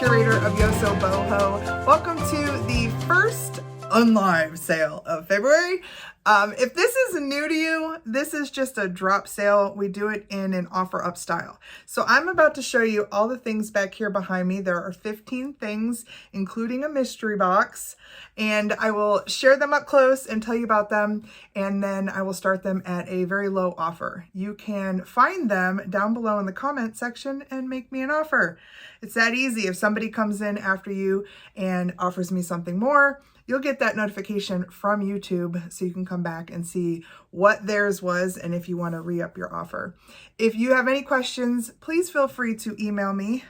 curator of Yoso Boho. Welcome to the first Unlive sale of February. If this is new to you, this is just a drop sale. We do it in an offer up style. So I'm about to show you all the things back here behind me. There are 15 things, including a mystery box, and I will share them up close and tell you about them, and then I will start them at a very low offer. You can find them down below in the comment section and make me an offer. It's that easy. If somebody comes in after you and offers me something more, you'll get that notification from YouTube so you can come back and see what theirs was and if you want to re-up your offer. If you have any questions, please feel free to email me.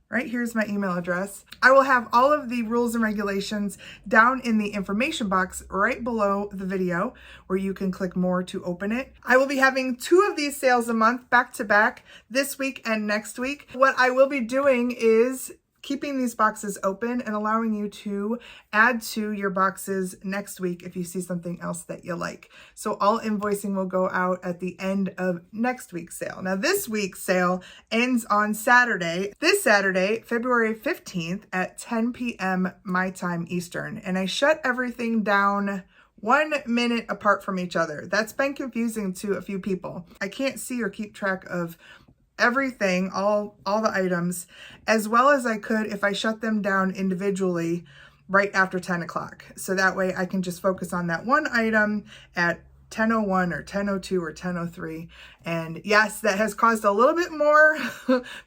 Right here's my email address. I will have all of the rules and regulations down in the information box right below the video where you can click more to open it. I will be having 2 of these sales a month back to back this week and next week. What I will be doing is keeping these boxes open and allowing you to add to your boxes next week if you see something else that you like. So all invoicing will go out at the end of next week's sale. Now this week's sale ends on Saturday, this Saturday, February 15th at 10 p.m. my time Eastern. And I shut everything down 1 minute apart from each other. That's been confusing to a few people. I can't see or keep track of everything, all the items, as well as I could if I shut them down individually right after 10 o'clock. So that way I can just focus on that one item at 10:01 or 10:02 or 10:03. And yes, that has caused a little bit more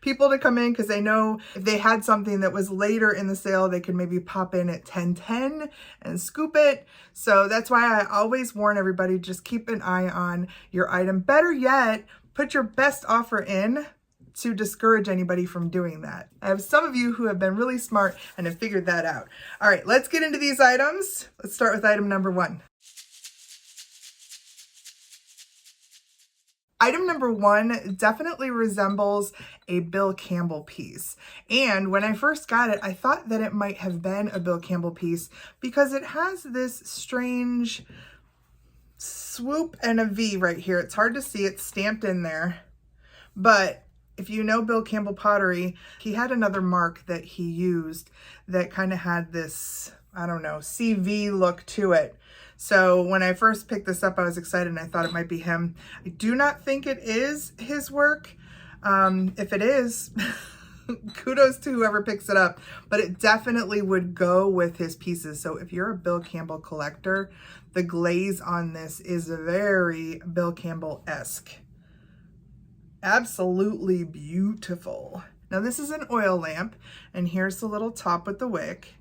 people to come in because they know if they had something that was later in the sale, they could maybe pop in at 10:10 and scoop it. So that's why I always warn everybody, just keep an eye on your item. Better yet, put your best offer in to discourage anybody from doing that. I have some of you who have been really smart and have figured that out. All right, let's get into these items. Let's start with item number 1. Item number 1 definitely resembles a Bill Campbell piece. And when I first got it, I thought that it might have been a Bill Campbell piece because it has this strange swoop and a V right here. It's hard to see, it's stamped in there. But if you know Bill Campbell pottery, he had another mark that he used that kind of had this, I don't know, CV look to it. So when I first picked this up, I was excited and I thought it might be him. I do not think it is his work. If it is, kudos to whoever picks it up, but it definitely would go with his pieces. So if you're a Bill Campbell collector, the glaze on this is very Bill Campbell-esque. Absolutely beautiful. Now this is an oil lamp, and here's the little top with the wick.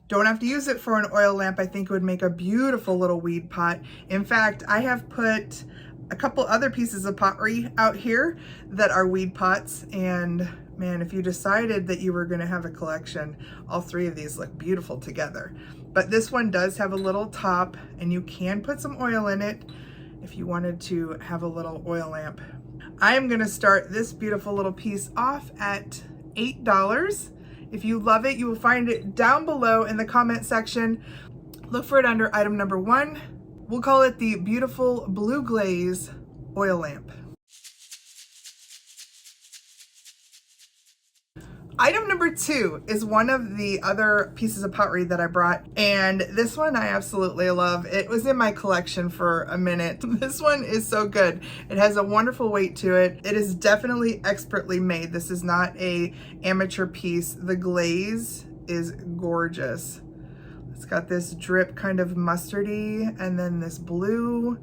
Don't have to use it for an oil lamp. I think it would make a beautiful little weed pot. In fact, I have put a couple other pieces of pottery out here that are weed pots, and man, if you decided that you were going to have a collection, all 3 of these look beautiful together. But this one does have a little top, and you can put some oil in it if you wanted to have a little oil lamp. I am going to start this beautiful little piece off at $8. If you love it, you will find it down below in the comment section. Look for it under item number 1. We'll call it the beautiful blue glaze oil lamp. Item number 2 is one of the other pieces of pottery that I brought, and this one I absolutely love. It was in my collection for a minute. This one is so good. It has a wonderful weight to it. It is definitely expertly made. This is not a amateur piece. The glaze is gorgeous. It's got this drip kind of mustardy and then this blue.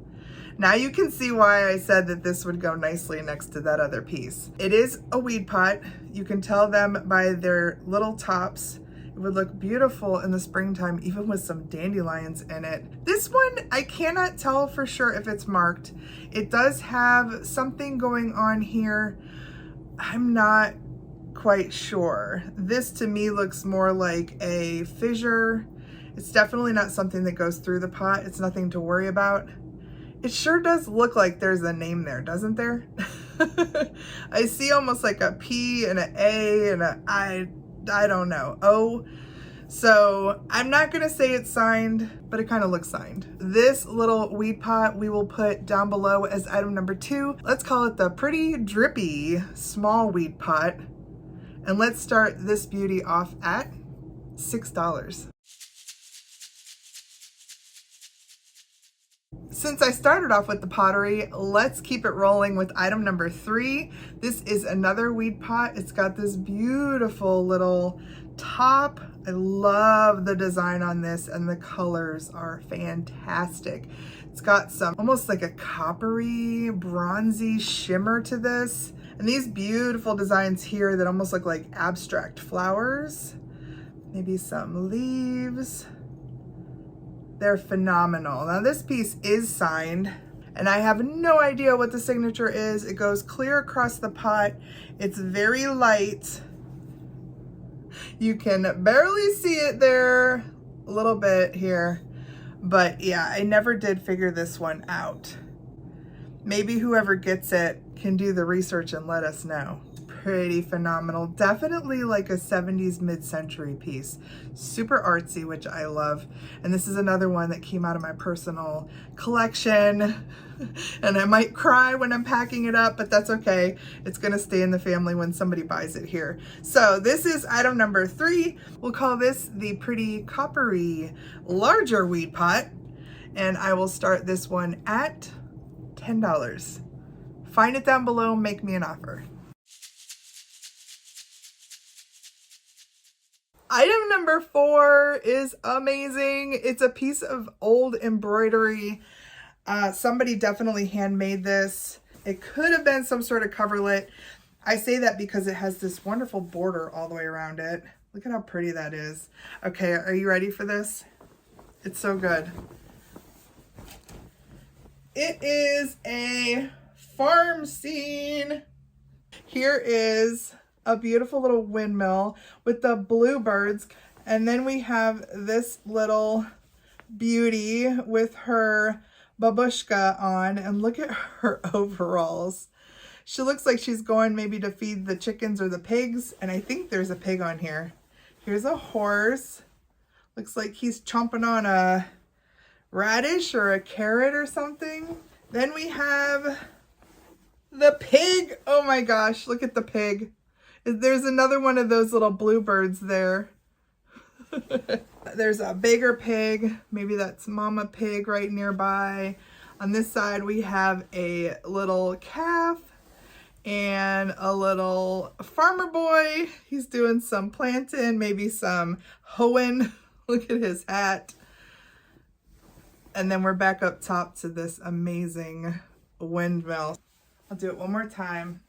Now you can see why I said that this would go nicely next to that other piece. It is a weed pot. You can tell them by their little tops. It would look beautiful in the springtime, even with some dandelions in it. This one, I cannot tell for sure if it's marked. It does have something going on here. I'm not quite sure. This to me looks more like a fissure. It's definitely not something that goes through the pot. It's nothing to worry about. It sure does look like there's a name there, doesn't there? I see almost like a P and an A and a I don't know, O. So I'm not gonna say it's signed, but it kind of looks signed. This little weed pot we will put down below as item number 2. Let's call it the pretty drippy small weed pot. And let's start this beauty off at $6. Since I started off with the pottery, let's keep it rolling with item number 3. This is another weed pot. It's got this beautiful little top. I love the design on this, and the colors are fantastic. It's got some almost like a coppery, bronzy shimmer to this. And these beautiful designs here that almost look like abstract flowers. Maybe some leaves. They're phenomenal. Now this piece is signed, and I have no idea what the signature is. It goes clear across the pot. It's very light. You can barely see it there, a little bit here. But yeah, I never did figure this one out. Maybe whoever gets it can do the research and let us know. Pretty phenomenal. Definitely like a 70s mid-century piece. Super artsy, which I love. And this is another one that came out of my personal collection. And I might cry when I'm packing it up, but that's okay. It's gonna stay in the family when somebody buys it here. So this is item number 3. We'll call this the pretty coppery larger weed pot. And I will start this one at $10. Find it down below, make me an offer. Item number 4 is amazing. It's a piece of old embroidery. Somebody definitely handmade this. It could have been some sort of coverlet. I say that because it has this wonderful border all the way around it. Look at how pretty that is. Okay, are you ready for this? It's so good. It is a farm scene. Here is a beautiful little windmill with the bluebirds. And then we have this little beauty with her babushka on, and look at her overalls. She looks like she's going maybe to feed the chickens or the pigs. And I think there's a pig on here. Here's a horse. Looks like he's chomping on a radish or a carrot or something. Then we have the pig. Oh my gosh, look at the pig. There's another one of those little bluebirds there. There's a bigger pig. Maybe that's mama pig right nearby. On this side, we have a little calf and a little farmer boy. He's doing some planting, maybe some hoeing. Look at his hat. And then we're back up top to this amazing windmill. I'll do it one more time.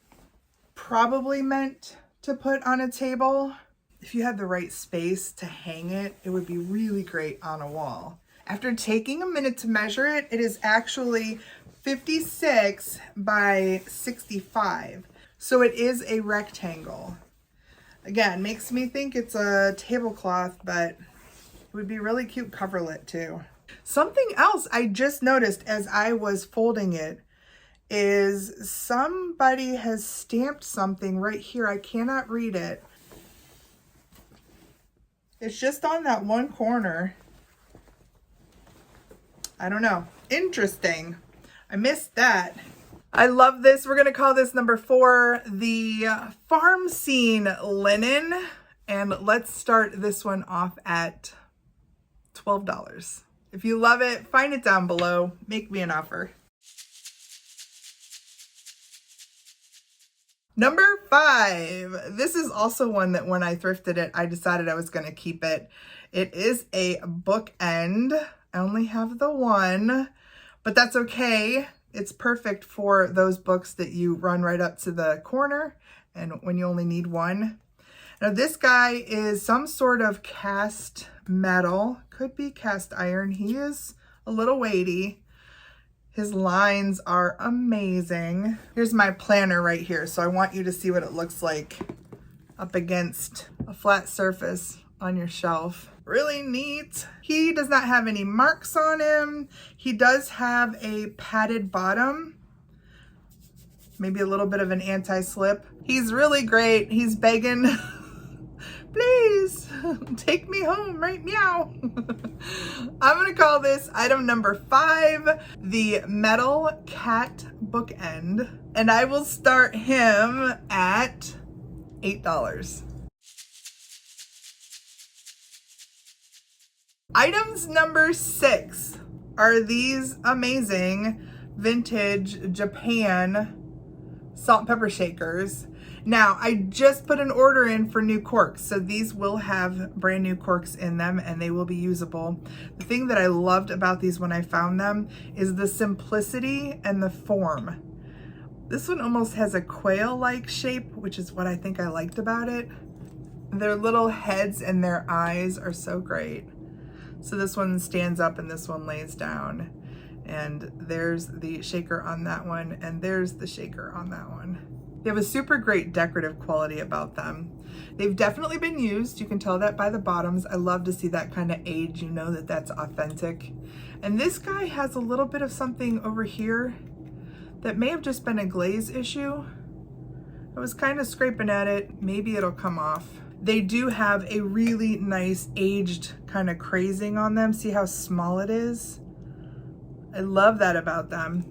Probably meant to put on a table. If you had the right space to hang it, it would be really great on a wall. After taking a minute to measure it, it is actually 56 by 65. So it is a rectangle. Again, makes me think it's a tablecloth, but it would be really cute coverlet too. Something else I just noticed as I was folding it is somebody has stamped something right here. I cannot read it. It's just on that one corner. I don't know. Interesting. I missed that. I love this. We're going to call this number 4, the farm scene linen. And let's start this one off at $12. If you love it, find it down below. Make me an offer. Number 5. This is also one that when I thrifted it, I decided I was going to keep it. It is a bookend. I only have the one, but that's okay. It's perfect for those books that you run right up to the corner and when you only need one. Now this guy is some sort of cast metal, could be cast iron. He is a little weighty. His lines are amazing. Here's my planner right here. So I want you to see what it looks like up against a flat surface on your shelf. Really neat. He does not have any marks on him. He does have a padded bottom. Maybe a little bit of an anti-slip. He's really great. He's begging, please take me home right meow. I'm gonna call this item number 5, the metal cat bookend. And I will start him at $8. Items number 6 are these amazing vintage Japan salt and pepper shakers. Now, I just put an order in for new corks, so these will have brand new corks in them and they will be usable. The thing that I loved about these when I found them is the simplicity and the form. This one almost has a quail-like shape, which is what I think I liked about it. Their little heads and their eyes are so great. So this one stands up and this one lays down. And there's the shaker on that one, and there's the shaker on that one. They have a super great decorative quality about them. They've definitely been used. You can tell that by the bottoms. I love to see that kind of age. You know that that's authentic. And this guy has a little bit of something over here that may have just been a glaze issue. I was kind of scraping at it. Maybe it'll come off. They do have a really nice aged kind of crazing on them. See how small it is? I love that about them.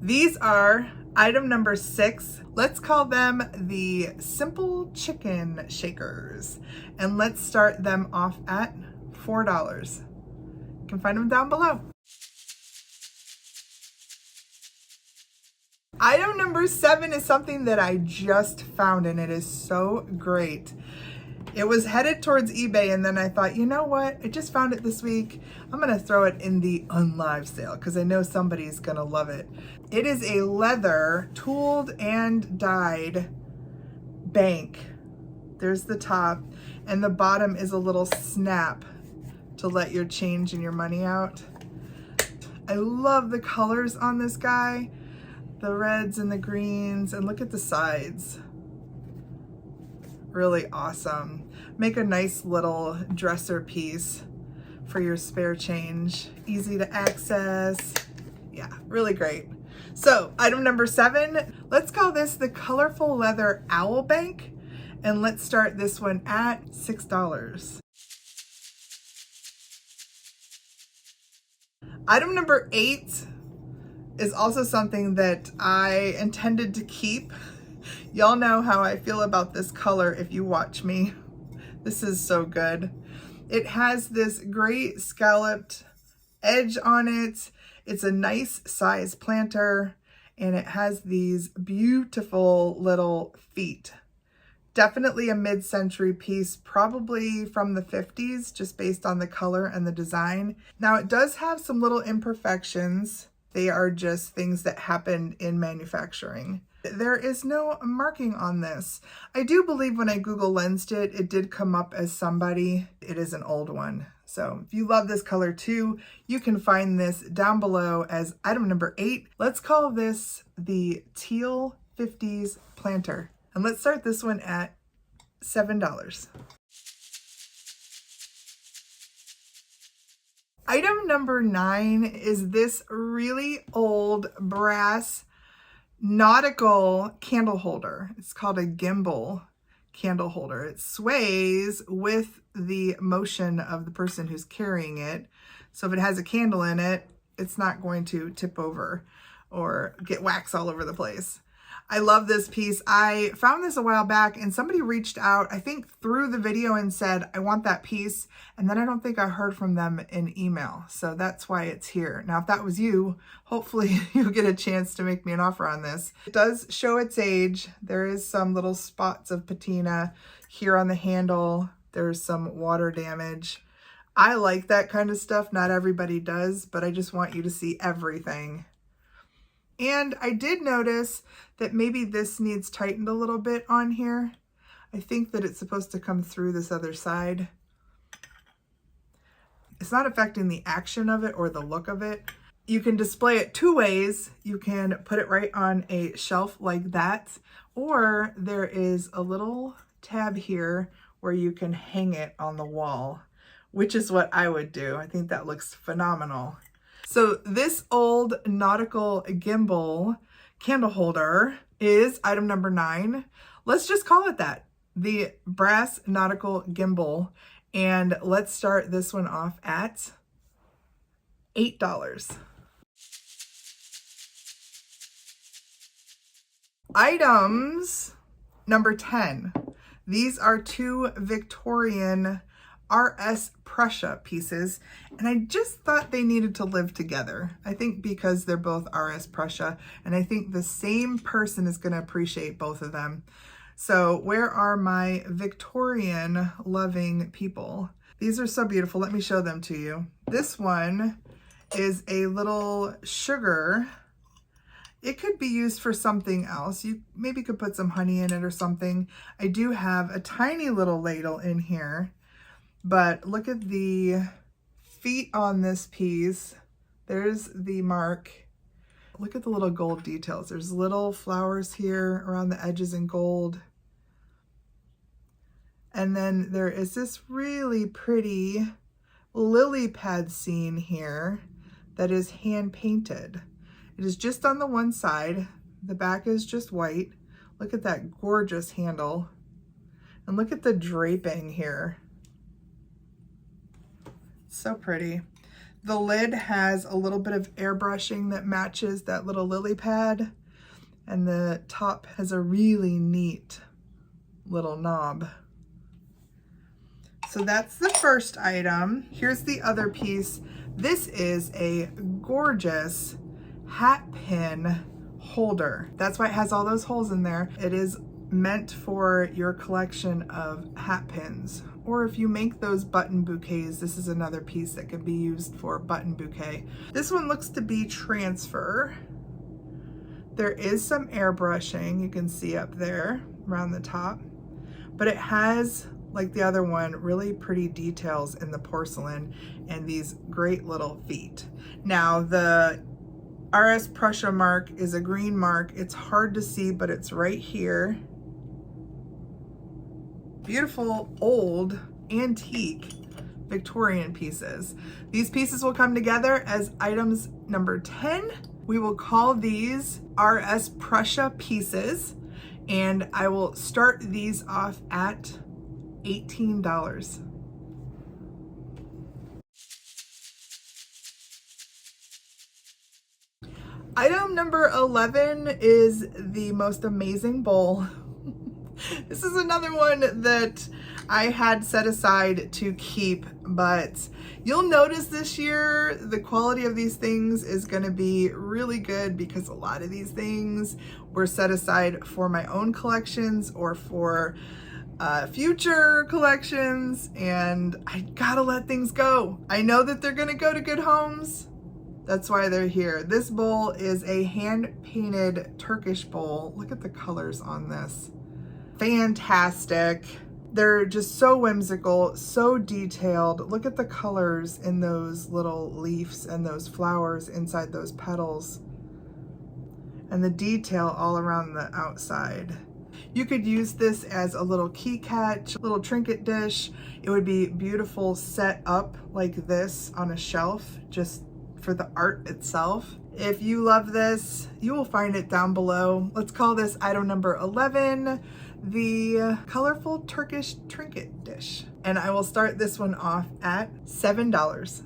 These are item number 6. Let's call them the simple chicken shakers. And let's start them off at $4. You can find them down below. Item number 7 is something that I just found and it is so great. It was headed towards eBay and then I thought, you know what? I just found it this week. I'm gonna throw it in the Unlive sale because I know somebody's gonna love it. It is a leather tooled and dyed bank. There's the top and the bottom is a little snap to let your change and your money out. I love the colors on this guy. The reds and the greens, and look at the sides. Really awesome. Make a nice little dresser piece for your spare change. Easy to access. Yeah, really great. So item number 7, let's call this the colorful leather owl bank. And let's start this one at $6. Item number 8 is also something that I intended to keep. Y'all know how I feel about this color if you watch me. This is so good. It has this great scalloped edge on it. It's a nice size planter and it has these beautiful little feet. Definitely a mid-century piece, probably from the 50s, just based on the color and the design. Now it does have some little imperfections. They are just things that happened in manufacturing. There is no marking on this. I do believe when I Google lensed it, it did come up as somebody. It is an old one. So if you love this color too, you can find this down below as item number 8. Let's call this the Teal 50s planter. And let's start this one at $7. Item number 9 is this really old brass nautical candle holder. It's called a gimbal candle holder. It sways with the motion of the person who's carrying it. So if it has a candle in it, it's not going to tip over or get wax all over the place. I love this piece. I found this a while back and somebody reached out, I think through the video, and said, I want that piece. And then I don't think I heard from them in email. So that's why it's here. Now, if that was you, hopefully you'll get a chance to make me an offer on this. It does show its age. There is some little spots of patina here on the handle. There's some water damage. I like that kind of stuff. Not everybody does, but I just want you to see everything. And I did notice that maybe this needs tightened a little bit on here. I think that it's supposed to come through this other side. It's not affecting the action of it or the look of it. You can display it 2 ways. You can put it right on a shelf like that, or there is a little tab here where you can hang it on the wall, which is what I would do. I think that looks phenomenal. So this old nautical gimbal candle holder is item number 9. Let's just call it that, the brass nautical gimbal. And let's start this one off at $8. Items number 10. These are 2 Victorian RS Prussia pieces, and I just thought they needed to live together. I think because they're both RS Prussia, and I think the same person is going to appreciate both of them. So where are my Victorian loving people? These are so beautiful. Let me show them to you. This one is a little sugar. It could be used for something else. You maybe could put some honey in it or something. I do have a tiny little ladle in here, but look at the feet on this piece. There's the mark. Look at the little gold details. There's little flowers here around the edges in gold. And then there is this really pretty lily pad scene here that is hand painted. It is just on the one side. The back is just white. Look at that gorgeous handle. And look at the draping here. So pretty. The lid has a little bit of airbrushing that matches that little lily pad. And the top has a really neat little knob. So that's the first item. Here's the other piece. This is a gorgeous hat pin holder. That's why it has all those holes in there. It is meant for your collection of hat pins. Or if you make those button bouquets, this is another piece that can be used for a button bouquet. This one looks to be transfer. There is some airbrushing you can see up there around the top, but it has, like the other one, really pretty details in the porcelain and these great little feet. Now the RS Prussia mark is a green mark. It's hard to see, but it's right here. Beautiful old antique Victorian pieces. These pieces will come together as items number 10. We will call these RS Prussia pieces, and I will start these off at $18. Item number 11 is the most amazing bowl. This is another one that I had set aside to keep, but you'll notice this year the quality of these things is going to be really good because a lot of these things were set aside for my own collections or for future collections, and I gotta let things go. I know that they're gonna go to good homes. That's why they're here. This bowl is a hand-painted Turkish bowl. Look at the colors on this. Fantastic. They're just so whimsical, so detailed. Look at the colors in those little leaves and those flowers inside those petals. And the detail all around the outside. You could use this as a little key catch, little trinket dish. It would be beautiful set up like this on a shelf, just for the art itself. If you love this, you will find it down below. Let's call this item number 11, the colorful Turkish trinket dish. And I will start this one off at $7.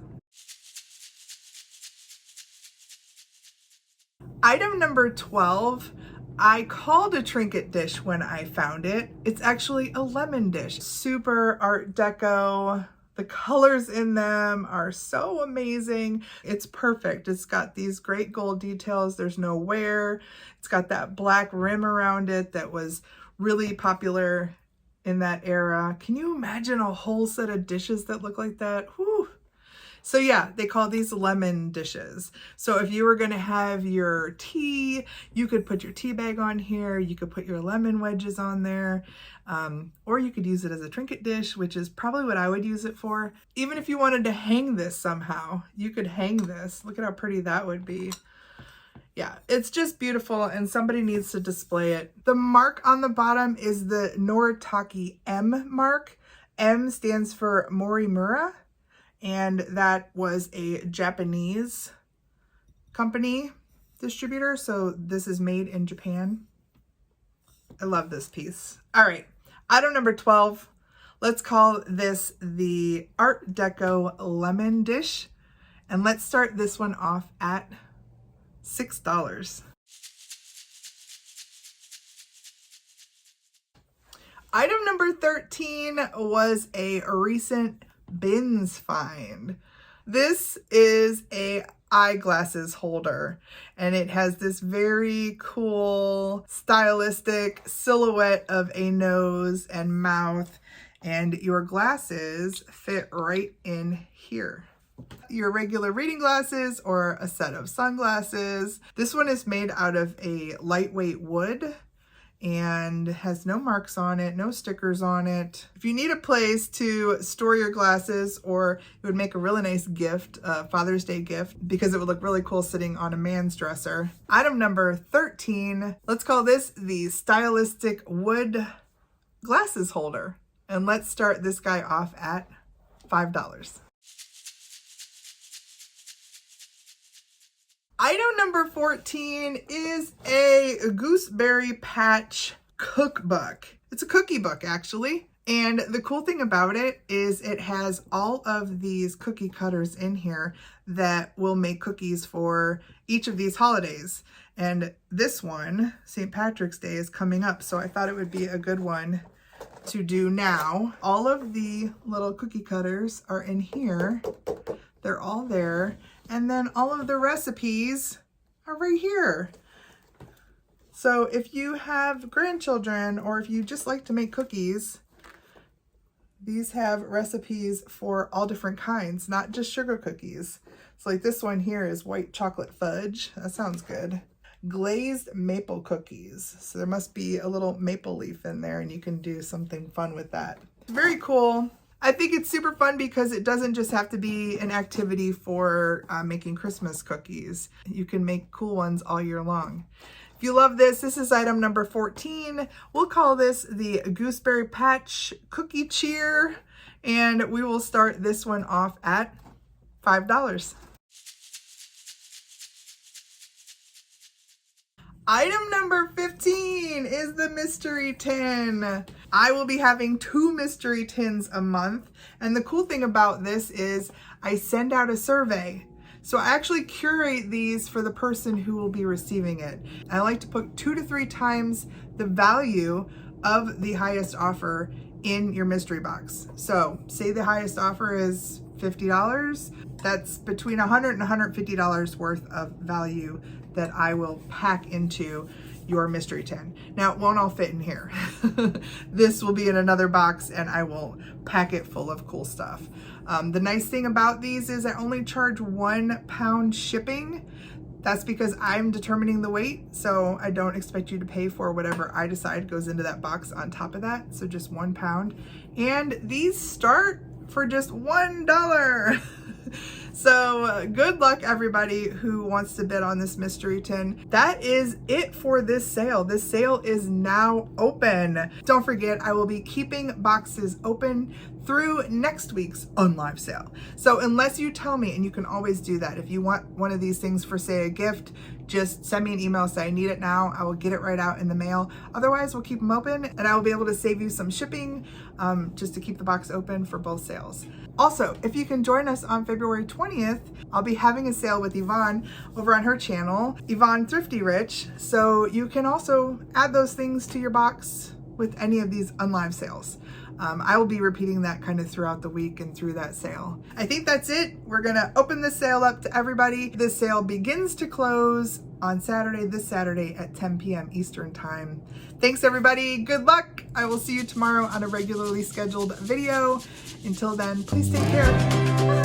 Item number 12, I called a trinket dish when I found it. It's actually a lemon dish. Super Art Deco. The colors in them are so amazing. It's perfect. It's got these great gold details. There's no wear. It's got that black rim around it that was really popular in that era. Can you imagine a whole set of dishes that look like that? Whew. So yeah, they call these lemon dishes. So if you were gonna have your tea, you could put your tea bag on here, you could put your lemon wedges on there, or you could use it as a trinket dish, which is probably what I would use it for. Even if you wanted to hang this somehow, you could hang this. Look at how pretty that would be. Yeah, it's just beautiful and somebody needs to display it. The mark on the bottom is the Noritake M mark. M stands for Morimura, and that was a Japanese company distributor, so this is made in Japan. I love this piece. All right, item number 12. Let's call this the Art Deco lemon dish, and let's start this one off at $6. Item number 13 was a recent bins find. This is a eyeglasses holder, and it has this very cool stylistic silhouette of a nose and mouth, and your glasses fit right in here. Your regular reading glasses or a set of sunglasses. This one is made out of a lightweight wood and has no marks on it, no stickers on it. If you need a place to store your glasses, or it would make a really nice gift, a Father's Day gift, because it would look really cool sitting on a man's dresser. Item number 13, let's call this the stylistic wood glasses holder. And let's start this guy off at $5. Item number 14 is a Gooseberry Patch cookbook. It's a cookie book, actually. And the cool thing about it is it has all of these cookie cutters in here that will make cookies for each of these holidays. And this one, St. Patrick's Day, is coming up, so I thought it would be a good one to do now. All of the little cookie cutters are in here. They're all there. And then all of the recipes are right here. So if you have grandchildren, or if you just like to make cookies, these have recipes for all different kinds, not just sugar cookies. So like this one here is white chocolate fudge. That sounds good. Glazed maple cookies. So there must be a little maple leaf in there, and you can do something fun with that. Very cool. I think it's super fun because it doesn't just have to be an activity for making Christmas cookies. You can make cool ones all year long. If you love this, this is item number 14. We'll call this the Gooseberry Patch Cookie Cheer, and we will start this one off at $5. Item number 15 is the mystery tin. I will be having 2 mystery tins a month. And the cool thing about this is I send out a survey. So I actually curate these for the person who will be receiving it. I like to put 2 to 3 times the value of the highest offer in your mystery box. So say the highest offer is $50. That's between $100 and $150 worth of value that I will pack into your mystery tin. Now, it won't all fit in here. This will be in another box, and I will pack it full of cool stuff. The nice thing about these is I only charge £1 shipping. That's because I'm determining the weight, so I don't expect you to pay for whatever I decide goes into that box on top of that. So just £1. And these start for just $1. So good luck, everybody who wants to bid on this mystery tin. That is it for this sale. This sale is now open. Don't forget, I will be keeping boxes open through next week's Unlive sale. So unless you tell me, and you can always do that, if you want one of these things for, say, a gift, just send me an email, say I need it now. I will get it right out in the mail. Otherwise, we'll keep them open, and I will be able to save you some shipping just to keep the box open for both sales. Also, if you can join us on February 20th, I'll be having a sale with Yvonne over on her channel, Yvonne Thrifty Rich. So you can also add those things to your box with any of these Unlive sales. I will be repeating that kind of throughout the week and through that sale. I think that's it. We're gonna open the sale up to everybody. This sale begins to close on Saturday, this Saturday at 10 p.m. Eastern Time. Thanks, everybody. Good luck. I will see you tomorrow on a regularly scheduled video. Until then, please take care.